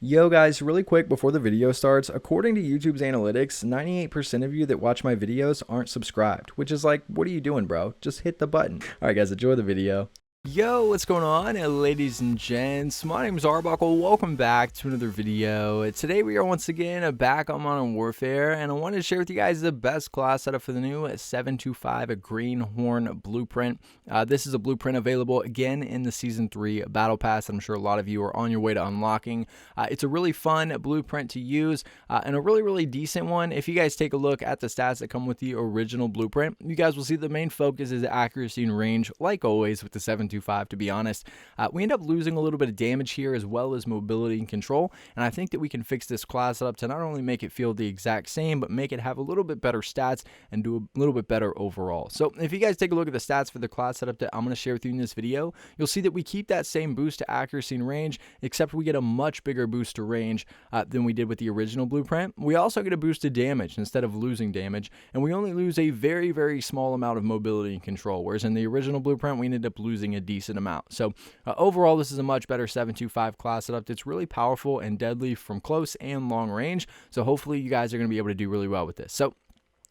Yo guys, really quick before the video starts, according to YouTube's analytics, 98% of you that watch my videos aren't subscribed, which is like, what are you doing, bro? Just hit the button. Alright guys, enjoy the video. Yo, what's going on, ladies and gents? My name is Arbuckle. Welcome back to another video. Today we are once again back on Modern Warfare, and I wanted to share with you guys the best class setup for the new 725 Greenhorn blueprint. This is a blueprint available again in the Season 3 Battle Pass. I'm sure a lot of you are on your way to unlocking. It's a really fun blueprint to use, and a really decent one. If you guys take a look at the stats that come with the original blueprint, you guys will see the main focus is accuracy and range, like always with the 725. To be honest, we end up losing a little bit of damage here as well as mobility and control, and I think that we can fix this class up to not only make it feel the exact same, but make it have a little bit better stats and do a little bit better overall. So if you guys take a look at the stats for the class setup that I'm going to share with you in this video, you'll see that we keep that same boost to accuracy and range, except we get a much bigger boost to range than we did with the original blueprint. We also get a boost to damage instead of losing damage, and we only lose a very small amount of mobility and control, whereas in the original blueprint we ended up losing a decent amount. So overall, this is a much better 725 class setup that's really powerful and deadly from close and long range. So hopefully you guys are going to be able to do really well with this. So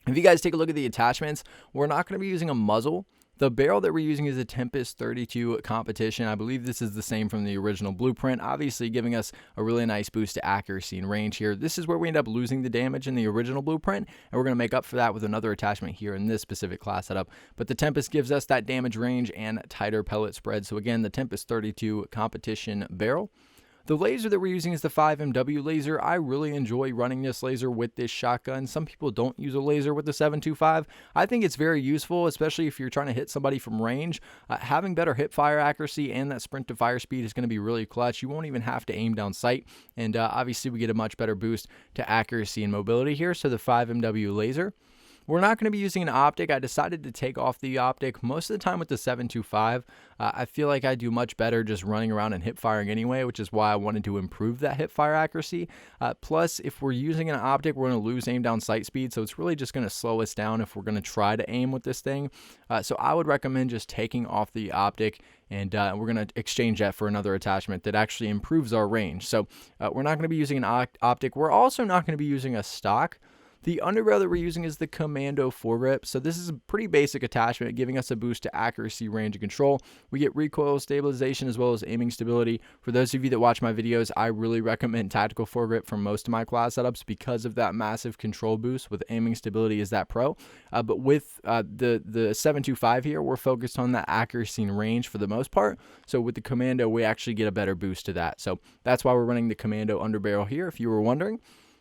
if you guys take a look at the attachments, we're not going to be using a muzzle. The barrel that we're using is a Tempest 32 competition. I believe this is the same from the original blueprint, obviously giving us a really nice boost to accuracy and range here. This is where we end up losing the damage in the original blueprint, and we're going to make up for that with another attachment here in this specific class setup. But the Tempest gives us that damage range and tighter pellet spread. So again, the Tempest 32 competition barrel. The laser that we're using is the 5MW laser. I really enjoy running this laser with this shotgun. Some people don't use a laser with the 725. I think it's very useful, especially if you're trying to hit somebody from range. Having better hip fire accuracy and that sprint to fire speed is going to be really clutch. You won't even have to aim down sight, and obviously we get a much better boost to accuracy and mobility here. So the 5MW laser. We're not going to be using an optic. I decided to take off the optic most of the time with the 725. I feel like I do much better just running around and hip firing anyway, which is why I wanted to improve that hip fire accuracy. Plus, if we're using an optic, we're going to lose aim down sight speed, so it's really just going to slow us down if we're going to try to aim with this thing. So I would recommend just taking off the optic, and we're going to exchange that for another attachment that actually improves our range. So we're not going to be using an optic. We're also not going to be using a stock. The underbarrel that we're using is the Commando foregrip. So this is a pretty basic attachment, giving us a boost to accuracy, range, and control. We get recoil stabilization as well as aiming stability. For those of you that watch my videos, I really recommend tactical foregrip for most of my class setups because of that massive control boost with aiming stability as that pro. But with the 725 here, we're focused on that accuracy and range for the most part. So with the Commando, we actually get a better boost to that. So that's why we're running the Commando underbarrel here, if you were wondering.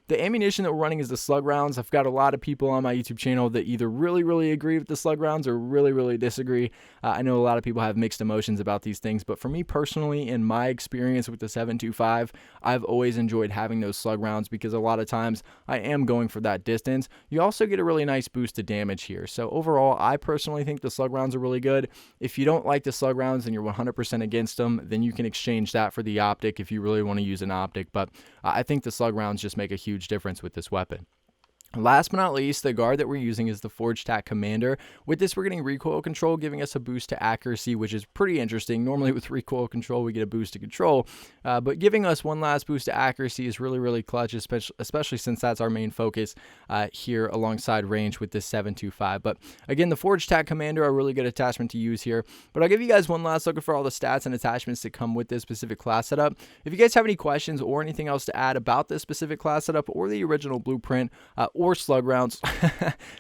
The ammunition that we're running is the slug rounds. I've got a lot of people on my YouTube channel that either really agree with the slug rounds or really disagree. I know a lot of people have mixed emotions about these things, but for me personally, in my experience with the 725, I've always enjoyed having those slug rounds because a lot of times I am going for that distance. You also get a really nice boost to damage here. So overall, I personally think the slug rounds are really good. If you don't like the slug rounds and you're 100% against them, then you can exchange that for the optic if you really want to use an optic. But I think the slug rounds just make a huge difference with this weapon. Last but not least, the guard that we're using is the Forged Tack Commander. With this, we're getting recoil control, giving us a boost to accuracy, which is pretty interesting. Normally with recoil control, we get a boost to control, but giving us one last boost to accuracy is really clutch, especially since that's our main focus here alongside range with this 725. But again, the Forged Tack Commander, a really good attachment to use here. But I'll give you guys one last look for all the stats and attachments that come with this specific class setup. If you guys have any questions or anything else to add about this specific class setup or the original blueprint, or slug rounds,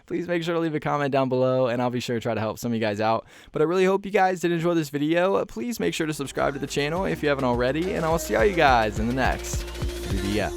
please make sure to leave a comment down below, and I'll be sure to try to help some of you guys out. But I really hope you guys did enjoy this video. Please make sure to subscribe to the channel if you haven't already, and I'll see all you guys in the next video.